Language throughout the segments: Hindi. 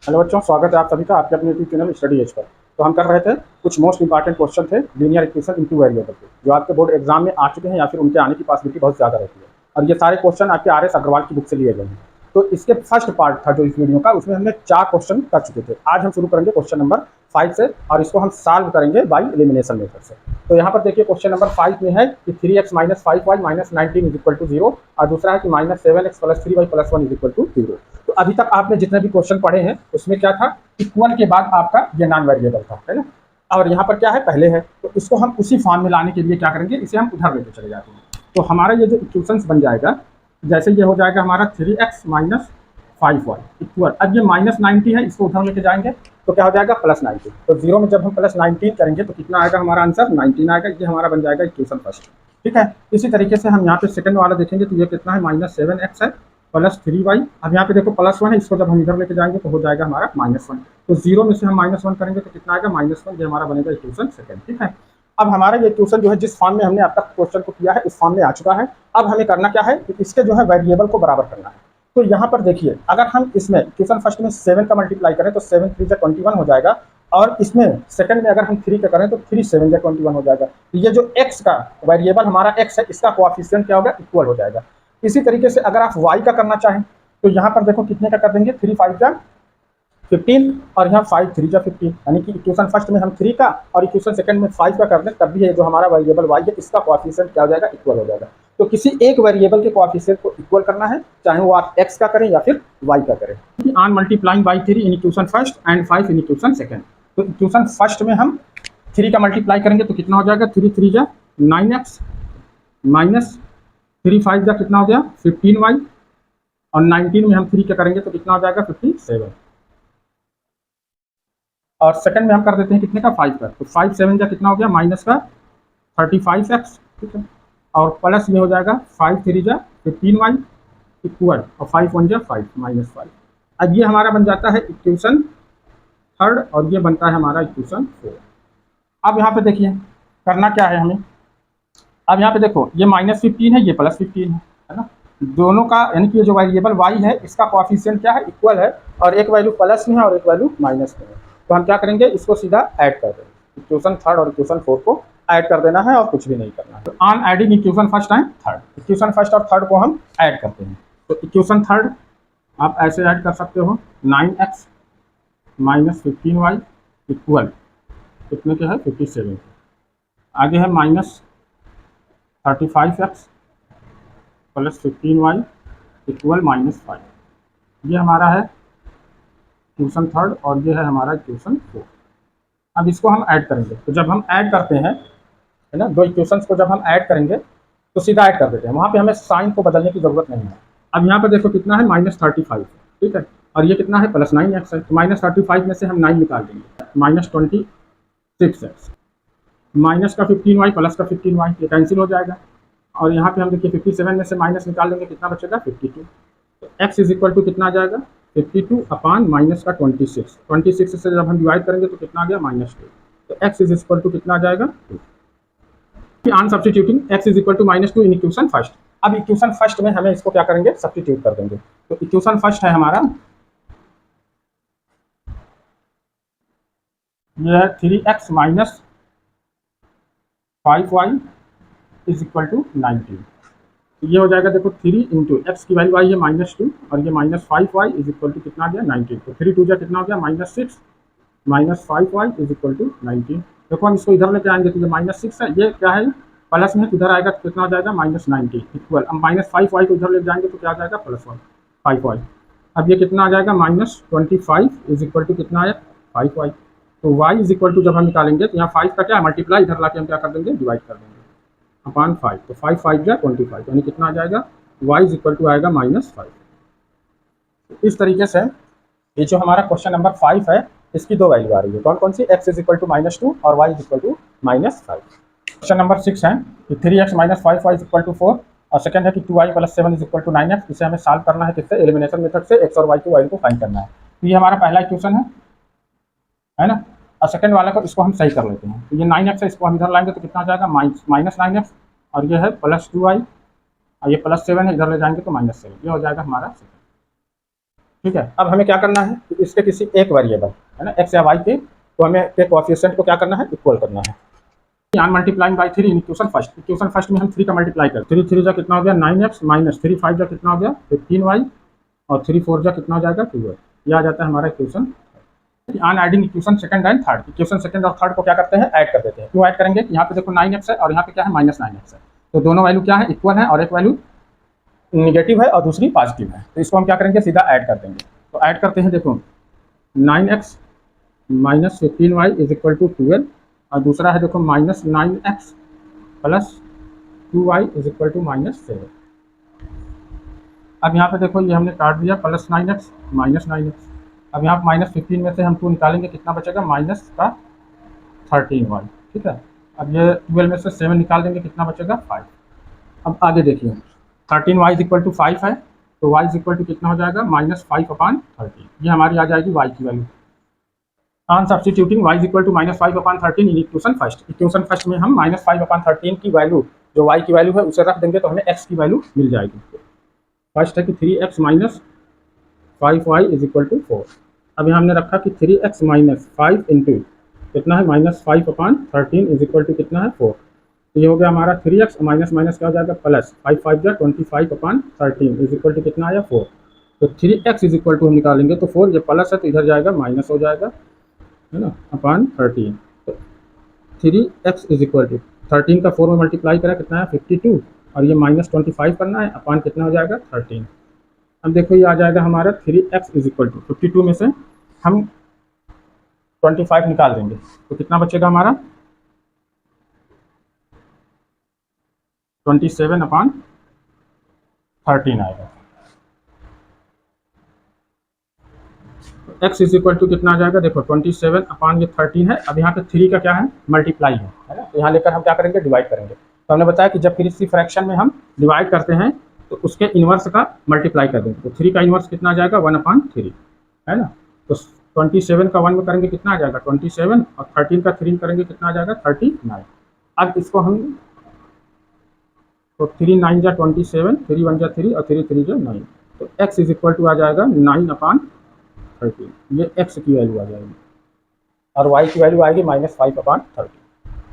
हेलो बच्चों, स्वागत है आप सभी का आपके अपने YouTube channel study as per. तो हम कर रहे थे कुछ मोस्ट इंपॉर्टेंट क्वेश्चन थे लीनियर इक्वेशन इनटू वेरिएबल के, जो आपके बोर्ड एग्जाम में आ चुके हैं या फिर उनके आने की पॉसिबिलिटी बहुत ज़्यादा रहती है। और ये सारे क्वेश्चन आपके आर एस अग्रवाल की बुक से लिए गए हैं। तो इसके फर्स्ट पार्ट था जो इस वीडियो का, उसमें हमने 4 क्वेश्चन कर चुके थे। आज हम शुरू करेंगे क्वेश्चन नंबर 5 से, और इसको हम सॉल्व करेंगे बाई एलिमिनेशन मेथड से। तो यहाँ पर देखिए क्वेश्चन नंबर 5 में है कि 3x minus 5y minus 19 is equal to 0, और दूसरा है कि minus 7x plus 3y plus 1 is equal to 0। तो अभी तक आपने जितने भी क्वेश्चन पढ़े हैं उसमें क्या था, इक्वल के बाद आपका ये नॉन वेरिएबल था, है ना। और यहाँ पर क्या है, पहले है, तो इसको हम उसी फॉर्म में लाने के लिए क्या करेंगे, इसे हम उधर लेके चले जाते हैं। तो हमारा ये जो इक्वेशंस बन जाएगा, जैसे ये हो जाएगा हमारा 3x माइनस 5y इक्वल, अब ये माइनस 90 है, इसको उधर लेके जाएंगे तो क्या हो जाएगा प्लस 90। तो जीरो में जब हम प्लस 19 करेंगे तो कितना आएगा, हमारा आंसर 19 आएगा। ये हमारा बन जाएगा इक्वेशन फर्स्ट। ठीक है, इसी तरीके से हम यहाँ पे सेकंड वाला देखेंगे तो ये कितना है, माइनस 7x है प्लस 3y। अब यहाँ पे देखो प्लस 1 है, इसको जब हम इधर लेके जाएंगे तो हो जाएगा हमारा माइनस 1। तो जीरो में से हम माइनस 1 करेंगे तो कितना आएगा, माइनस 1। ये हमारा बनेगा इक्वेशन सेकंड। ठीक है, अब हमारा ये इक्वेशन जो है जिस फॉर्म में हमने अब तक क्वेश्चन को किया है उस फॉर्म में आ चुका है। अब हमें करना क्या है कि इसके जो है वेरिएबल को बराबर करना है। तो यहाँ पर देखिए, अगर हम इसमें इक्वेशन फर्स्ट में 7 का मल्टीप्लाई करें तो 7 3 जा 21 हो जाएगा, और इसमें सेकंड में अगर हम 3 का करें तो 3 7 जा 21 हो जाएगा। तो ये जो x का वेरिएबल हमारा x है, इसका कोएफिशिएंट क्या होगा, इक्वल हो जाएगा। इसी तरीके से अगर आप y का करना चाहें तो यहाँ पर देखो कितने का कर देंगे, 3 5 जा 15, और यहाँ 5 3 जा 15, यानी कि इक्वेशन फर्स्ट में हम 3 का और इक्वेशन सेकंड में 5 का कर दें, तब भी ये जो हमारा वेरिएबल y है इसका कोएफिशिएंट क्या हो जाएगा, इक्वल हो जाएगा। तो किसी एक वेरिएबल के कोएफिशिएंट को इक्वल करना है, चाहे वो आप x का करें या फिर y का करें। On multiplying by 3 in equation first and 5 in equation second. तो इक्वेशन फर्स्ट में हम 3 का मल्टीप्लाई करेंगे तो कितना हो जाएगा, 3 3 जा 9x माइनस 3 5 जा कितना हो गया 15y, और 19 में हम 3 का करेंगे तो कितना हो जाएगा 57। और सेकंड में हम कर देते हैं कितने का, 5 का, तो 5 7 जा कितना हो गया, माइनस का 35x। ठीक है, और प्लस ये हो जाएगा 5 3 जा 15y इक्वल, और 5 1 जा 5 माइनस 5। अब ये हमारा बन जाता है इक्वेशन थर्ड, और ये बनता है हमारा इक्वेशन फोर्थ। अब यहाँ पे देखिए करना क्या है हमें, अब यहाँ पे देखो ये माइनस 15 है, ये प्लस 15 है ना, दोनों का, यानी कि ये जो वेरिएबल y है इसका कोएफिशिएंट क्या है, इक्वल है, और एक वैल्यू प्लस में है और एक वैल्यू माइनस में है। तो हम क्या करेंगे, इसको सीधा ऐड कर देंगे, इक्वेशन थर्ड और इक्वेशन फोर्थ को ऐड कर देना है और कुछ भी नहीं करना है। तो on adding equation first and third, equation first और थर्ड को हम ऐड करते हैं। तो इक्वेशन थर्ड आप ऐसे ऐड कर सकते हो, 9x माइनस 15y इक्वल कितने के है, 57। आगे है minus 35x plus 15y equal minus 5। ये हमारा है इक्वेशन थर्ड, और ये है हमारा इक्वेशन फोर्थ। अब इसको हम ऐड करेंगे, तो जब हम ऐड करते हैं, है ना, दो इक्वेशंस को जब हम ऐड करेंगे तो सीधा ऐड कर देते हैं, वहाँ पे हमें साइन को बदलने की जरूरत नहीं है। अब यहाँ पर देखो कितना है, माइनस 35, ठीक है, और ये कितना है, प्लस 9x है। तो माइनस 35 में से हम 9 निकाल देंगे, माइनस 26x माइनस का 15y प्लस का 15y, ये कैंसिल हो जाएगा। और यहाँ पे हम देखिए 57 में से माइनस निकाल देंगे, कितना बचेगा 52। तो x इज इक्वल टू कितना आ जाएगा, 52 अपान माइनस का 26। 26 से जब हम डिवाइड करेंगे तो कितना आ गया, -2। तो x इज इक्वल टू कितना आ जाएगा 2। On substituting x is equal to -2 in equation first. अब इक्वेशन फर्स्ट में हमें इसको क्या करेंगे, सब्स्टिट्यूट कर देंगे। तो इक्वेशन फर्स्ट है हमारा, यह है 3x minus 5y is equal to 19। ये हो जाएगा देखो 3 इंटू एक्स की वैल्यू आई है -2, और ये -5y इज इक्वल टू कितना आ गया 19। तो 3 2 जा कितना हो गया, -6 minus 5y is equal to 19। देखो हम इसको इधर लेके आएंगे तो ये -6 है, ये क्या है प्लस में, इधर आएगा तो कितना हो जाएगा -90 इक्वल, अब -5y को इधर ले जाएंगे तो क्या आ जाएगा +1 5y। अब ये कितना आ जाएगा -25 इज इक्वल टू कितना है 5y। तो y इज इक्वल टू जब हम निकालेंगे तो यहाँ 5 का क्या मल्टीप्लाई, इधर लाके हम क्या कर देंगे, डिवाइड कर देंगे अपान 5। तो 5 5 जा 25, यानी कितना आ जाएगा, y इज इक्वल टू आएगा -5। तो इस तरीके से ये जो हमारा क्वेश्चन नंबर 5 है इसकी दो वैल्यू आ रही है, कौन कौन सी, x इज इक्वल टू -2 और y is equal to -5। Question number 6 है कि 3x minus 5y is equal to 4, और सेकंड है कि 2y plus 7 is equal to 9x। इसे हमें सॉल्व करना है किससे, एलिमिनेशन मेथड से, x और y की वैल्यू को फाइंड करना है। तो ये हमारा पहला इक्वेशन है ना, और सेकंड वाला को इसको हम सही कर लेते हैं। तो ये 9x है, इसको हम इधर लाएंगे तो कितना आ जाएगा -9x, और ये है +2y, और ये +7 है, इधर ले जाएंगे तो -7। ये हो जाएगा हमारा सेकंड। ठीक है। अब हमें क्या करना है कि इसके किसी एक वेरिएबल है ना एक्स या वाई के, तो हमें के कोएफिशिएंट को क्या करना है, इक्वल करना है। यहाँ multiplying by 3 in equation first में हम 3 का मल्टीप्लाई करते हैं। 3 3 जा कितना हो गया 9x माइनस 3 5 जा कितना हो गया 15y और 3 4 जा कितना हो जाएगा 2y। यह आ जाता है हमारा equation. On adding equation second and third, equation second और थर्ड को क्या करते हैं, ऐड कर देते हैं। क्यों ऐड करेंगे, यहाँ पे देखो 9x है और यहाँ पे क्या है -9x है, तो दोनों वैल्यू क्या है, इक्वल है और एक वैल्यू निगेटिव है और दूसरी पॉजिटिव है, तो इसको हम क्या करेंगे, सीधा ऐड कर देंगे। तो ऐड करते हैं, देखो 9x minus 15y is equal to 12 और दूसरा है देखो -9x plus 2y is equal to -7। अब यहाँ पे देखो ये हमने काट दिया +9x -9x। अब यहाँ -15 में से हम 2 निकालेंगे, कितना बचेगा माइनस का 13y। ठीक है। अब ये 12 में से 7 निकाल देंगे, कितना बचेगा 5। अब आगे देखिए 13y इज इक्वल टू 5 है, तो y इज इक्वल टू कितना हो जाएगा -5/13। ये हमारी आ जाएगी y की value. On substituting y is equal to -5/13 in equation first. Equation first में हम -5/13 की वैल्यू जो y की वैल्यू है उसे रख देंगे, तो हमें x की वैल्यू मिल जाएगी। फर्स्ट है कि 3x minus 5y is equal to 4। अब यहाँ हमने रखा कि 3x माइनस 5 इंटू कितना है -5/13 इज इक्वल टू कितना है 4। तो ये हो गया हमारा 3x माइनस माइनस क्या हो जाएगा प्लस 5 5 जा 25/13 इज इक्वल टू कितना आया 4। तो 3x इज इक्वल टू हम निकालेंगे तो 4, ये प्लस है तो इधर जाएगा माइनस हो जाएगा, है ना, अपॉन 13। तो 3x इज इक्वल टू 13 का 4 में मल्टीप्लाई करा कितना है 52 और ये -25 करना है, अपॉन कितना हो जाएगा 13। अब देखो ये आ जाएगा हमारा 3x इज इक्वल टू 52 में से हम 25 निकाल देंगे तो कितना बचेगा हमारा 27/13 आएगा। x इज इक्वल टू कितना आ जाएगा, देखो 27/13 है। अब यहाँ पे 3 का क्या है, मल्टीप्लाई है ना, तो यहाँ लेकर हम क्या करेंगे, डिवाइड करेंगे। तो हमने बताया कि जब किसी फ्रैक्शन में हम डिवाइड करते हैं तो उसके इन्वर्स का मल्टीप्लाई कर देंगे। तो 3 का इन्वर्स कितना आ जाएगा 1/3, है ना। तो 27 का 1 में करेंगे कितना आ जाएगा 27 और 13 का 3 करेंगे कितना आ जाएगा 39। अब इसको हम तो 3 9 जा 27, 3 1 जा 3 और 3 3 जा 9, तो x इज इक्वल टू आ जाएगा 9/13। ये x की वैल्यू आ जाएगी और y की वैल्यू आएगी -5/13।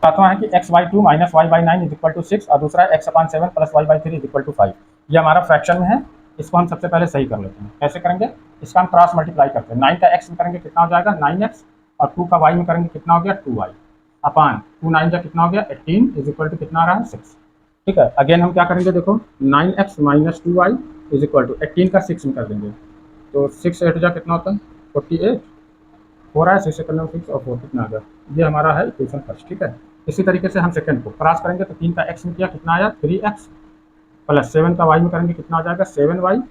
सातवां है कि x/2 minus y/9 is equal to 6 और दूसरा है x/7 plus y/3 is equal to 5। ये हमारा फ्रैक्शन में है, इसको हम सबसे पहले सही कर लेते हैं। कैसे करेंगे, इसका हम क्रॉस मल्टीप्लाई करते हैं। 9 का x में करेंगे कितना हो जाएगा 9x और 2 का y में करेंगे कितना हो गया 2y अपॉन 2 9 जा कितना हो गया 18 इज इक्वल टू कितना आ रहा है 6। ठीक है। अगेन हम क्या करेंगे, देखो 9x minus 2y is equal to 18 का 6 में कर देंगे, तो 6 8 जा कितना होता है 48 हो रहा है, 6 से करने में 6 और 4 कितना आ गया। ये हमारा है इक्वेशन फर्स्ट। ठीक है। इसी तरीके से हम सेकंड को क्रॉस करेंगे, तो 3 का x में किया कितना आया 3x प्लस 7 का y में करेंगे कितना आ जाएगा 7y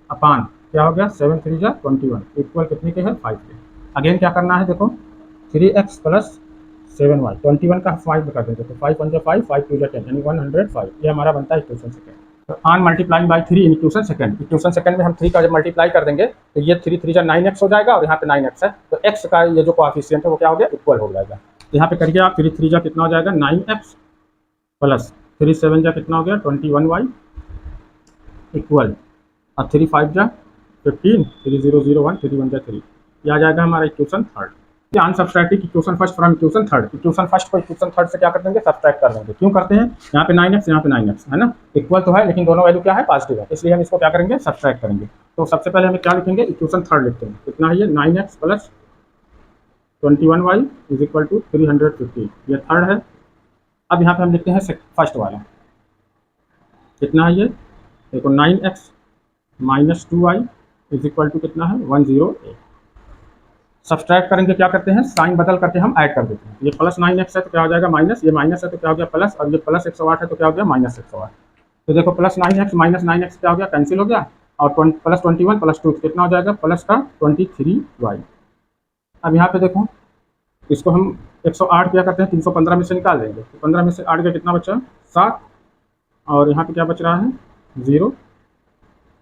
अपॉन क्या हो गया 7 3 जा 21 इक्वल कितने के है 5 के। अगेन क्या करना है, देखो 3x प्लस 7y 21 का 5 में कर देंगे, तो 5 1 जा 5 5 2 जा 10 यानी 105। ये हमारा बनता है इक्वेशन सेकंड। तो on multiplying by 3 in equation second, equation second में हम 3 का जब मल्टीप्लाई कर देंगे तो ये 3 3 जा 9x हो जाएगा और यहाँ पे 9x है, तो x का ये जो कोएफिशिएंट है वो क्या हो गया इक्वल हो जाएगा। यहाँ पे करिए आप 3 3 जा कितना हो जाएगा 9x प्लस 3 7 जा कितना हो गया 21y इक्वल और 3 5 जा 15 3 0 0 1 3 1 जा 3। ये आ जाएगा हमारा equation third. On subtracting equation first from equation third, equation first को इक्वेशन थर्ड से क्या कर देंगे सब्सट्रैक्ट कर देंगे। क्यों करते हैं, यहाँ पे 9x यहाँ पे 9x है ना, इक्वल तो है लेकिन दोनों वैल्यू क्या है पॉजिटिव है, इसलिए हम इसको क्या करेंगे सब्सट्रैक्ट करेंगे। तो सबसे पहले हमें क्या लिखेंगे, इक्वेशन थर्ड लिखते हैं। कितना है ये 9x plus 21y is equal to 350, ये थर्ड है। अब यहाँ पे हम लिखते हैं फर्स्ट वाला, कितना है ये देखो 9x minus 2y is equal to कितना है 108। सब्सट्रैक्ट करेंगे क्या करते हैं, साइन बदल करके हम ऐड कर देते हैं। ये प्लस 9x है तो क्या हो जाएगा माइनस, ये माइनस है तो क्या हो गया प्लस, और ये प्लस 108 है तो क्या हो गया माइनस 108। तो देखो प्लस 9x माइनस 9x क्या हो गया कैंसिल हो गया, और प्लस 21 प्लस 2 कितना हो जाएगा प्लस का 23y। अब यहाँ पे देखो इसको हम 108 क्या करते हैं 315 में से निकाल देंगे, तो 15 में से 8 का कितना बचा 7 और यहाँ पे क्या बच रहा है 0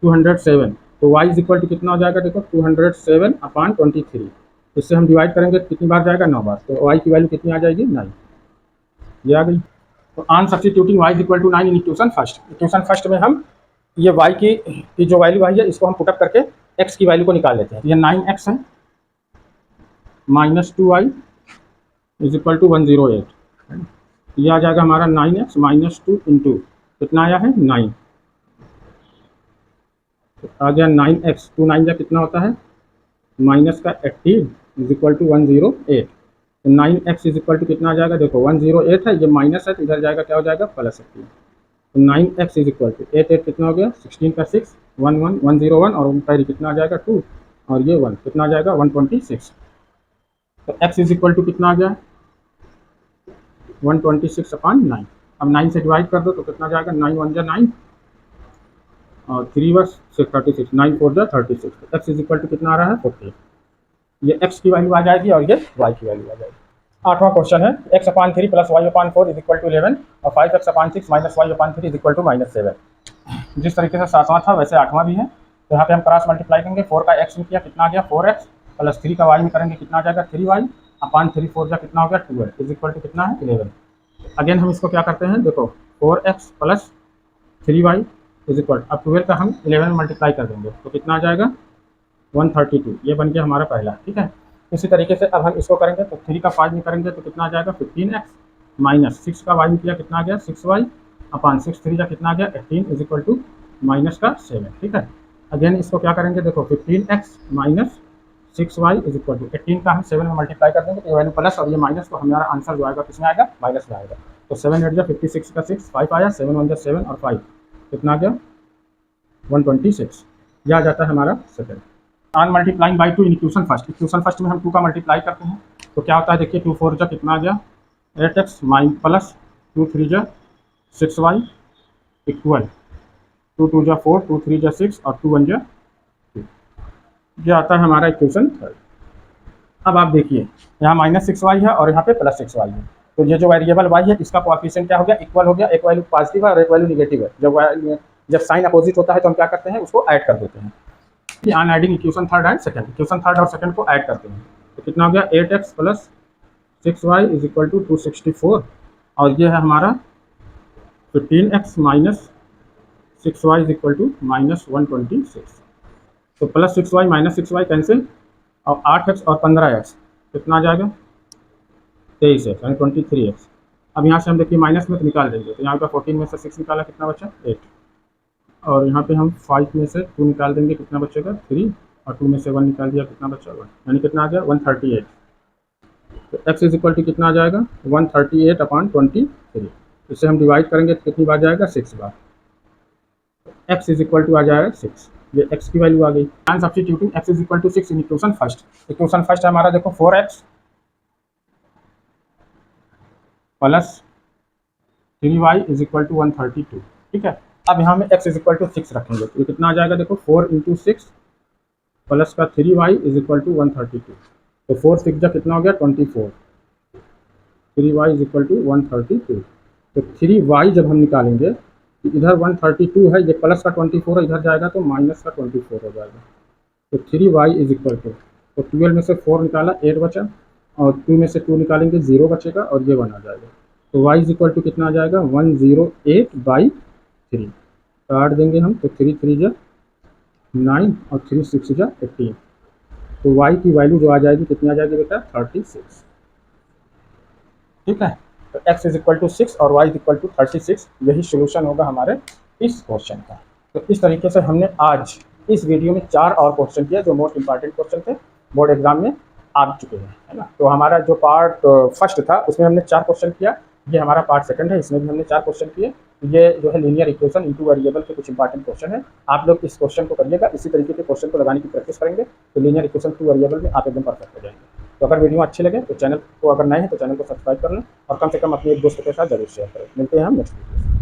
207। तो y इज इक्वल टू कितना हो जाएगा देखो 207/23। इससे हम डिवाइड करेंगे कितनी बार जाएगा 9 बार, तो y की वैल्यू कितनी आ जाएगी 9, ये आ गई। तो on substituting y is equal to 9 in equation first, equation first में हम ये y की जो वैल्यू आई है इसको हम पुटअप करके एक्स की वैल्यू को निकाल लेते हैं। ये 9x है -2y इज इक्वल टू 108, ये आ जाएगा हमारा 9x -2 इंटू कितना आया है 9, तो आ गया 9x, 2 9 का कितना होता है माइनस का 18 इज इक्वल टू 108, तो 9x इज इक्वल टू कितना आ जाएगा, देखो 108 है, ये माइनस है तो इधर जाएगा क्या हो जाएगा +18, तो 9x इज इक्वल टू 8 8 कितना हो गया 16 का 6 1 1 101 और उनका कितना आ जाएगा 2 और ये 1 कितना आ जाएगा 126, तो x इज इक्वल टू कितना आ गया 126/9। अब 9 से डिवाइड कर दो तो कितना जाएगा 9 1 जा 9 और 3 वर्स 36 9 4 जा 36, तो x इज इक्वल टू कितना आ रहा है 40, ये x की वैल्यू आ जाएगी और ये y की वैल्यू आ जाएगी। आठवां क्वेश्चन है x/3 + y/4 is equal to 11 और 5x/6 - y/3 is equal to -7। जिस तरीके से 7वां था वैसे 8वां भी है, तो यहाँ पे हम क्रॉस मल्टीप्लाई करेंगे, 4 का x में किया कितना आ गया 4x + 3 का y में करेंगे कितना आ जाएगा 3y/3 4 जा कितना हो गया 12 इज इक्वल टू कितना है 11। अगेन हम इसको क्या करते हैं, देखो 4x + 3y इज इक्वल, अब 12 का हम 11 में मल्टीप्लाई कर देंगे तो कितना आ जाएगा 132, ये बन गया हमारा पहला। ठीक है, इसी तरीके से अब हम इसको करेंगे तो 3 का 5 में करेंगे तो कितना आ जाएगा 15x - 6 का y में किया कितना आ गया 6y/6 3 जा कितना आ गया 18 इज इक्वल टू -7। ठीक है, अगेन इसको क्या करेंगे, देखो 15x - 6y is equal to 18 का हम 7 में मल्टीप्लाई कर देंगे तो ये वैल्यू प्लस और ये माइनस, तो हमारा आंसर जो आएगा किसमें आएगा माइनस में आएगा, तो 7 8 जा 56 का 6 5 आया 7 1 जा 7 और 5 कितना आ गया 126, यह आ जाता है हमारा second. On multiplying by 2 in equation first में हम 2 का मल्टीप्लाई करते हैं तो क्या होता है, देखिए 2 4 जा कितना आ गया 8x प्लस 2 3 जा 6y इक्वल 2 2 जा 4 2 3 जा 6 और 2 1 जा 2, ये आता है हमारा इक्वेशन थर्ड। अब आप देखिए यहाँ -6y है और यहाँ पे +6y है, तो ये जो वेरिएबल y है इसका कोएफिशिएंट क्या हो गया इक्वल हो गया, एक वैल्यू पॉजिटिव है और एक वैल्यू निगेटिव है, जब साइन अपोजिट होता है तो हम क्या करते हैं उसको ऐड कर देते हैं। On adding equation third and second, equation third और सेकंड को ऐड करते हैं तो कितना हो गया 8x + 6y is equal to 264 और ये है हमारा 15x - 6y is equal to -126, तो +6y - 6y कैंसिल और 8x और 15x कितना आ जाएगा 23x यानी 23x। अब यहाँ से हम देखिए माइनस में तो निकाल देंगे, तो यहाँ पे 14 में से 6 निकाला कितना बचा 8 और यहाँ पे हम 5 में से 2 निकाल देंगे कितना बचेगा 3 और 2 में से 1 निकाल दिया कितना बचा 1, यानी कितना आ गया 138, तो x इज इक्वल टू कितना आ जाएगा 138/23, इसे हम डिवाइड करेंगे तो कितनी बार जाएगा 6 बार, x इज इक्वल टू आ जाएगा 6, ये x की वैल्यू आ गई। And substituting x is equal to 6 in equation first है हमारा, देखो 4x + 3y is equal to 132। ठीक है, अब यहाँ में x इज इक्वल टू 6 रखेंगे तो ये कितना आ जाएगा, देखो 4 × 6 प्लस का 3y इज इक्वल टू 132, तो 4 6 जा कितना हो गया 24, 3y इज इक्वल टू 132, तो 3y जब हम निकालेंगे तो इधर 132 है, ये प्लस का 24 है, इधर जाएगा तो माइनस का 24 हो जाएगा, तो 3y इज इक्वल टू, तो 12 में से 4 निकाला 8 बचा और 2 में से 2 निकालेंगे 0 बचेगा और ये 1 आ जाएगा, तो y इज इक्वल टू कितना आ जाएगा 108/3, काट देंगे हम तो 3 3 जा 9 और 3 6 जा 18, तो y की वैल्यू जो आ जाएगी कितनी आ जाएगी बेटा 36। ठीक है, तो x इज इक्वल टू 6 और y इज इक्वल टू 36, यही सोल्यूशन होगा हमारे इस क्वेश्चन का। तो इस तरीके से हमने आज इस वीडियो में 4 और क्वेश्चन किए जो मोस्ट इंपॉर्टेंट क्वेश्चन थे, बोर्ड एग्जाम में आ चुके हैं, है ना। तो हमारा जो पार्ट फर्स्ट था उसमें हमने 4 क्वेश्चन किया, ये हमारा पार्ट सेकंड है, इसमें भी हमने 4 क्वेश्चन किए। ये जो है लीनियर इक्वेशन इनटू वेरिएबल के कुछ इंपॉर्टेंट क्वेश्चन है, आप लोग इस क्वेश्चन को करिएगा, इसी तरीके के क्वेश्चन को लगाने की प्रैक्टिस करेंगे तो लीनियर इक्वेशन टू वेरिएबल में आप एकदम परफेक्ट हो जाएंगे। तो अगर वीडियो अच्छे लगे तो चैनल को, अगर नए हैं तो चैनल को सब्सक्राइब कर लें और कम से कम अपने एक दोस्त के साथ जरूर शेयर करें। मिलते हैं हम नेक्स्ट वीडियो।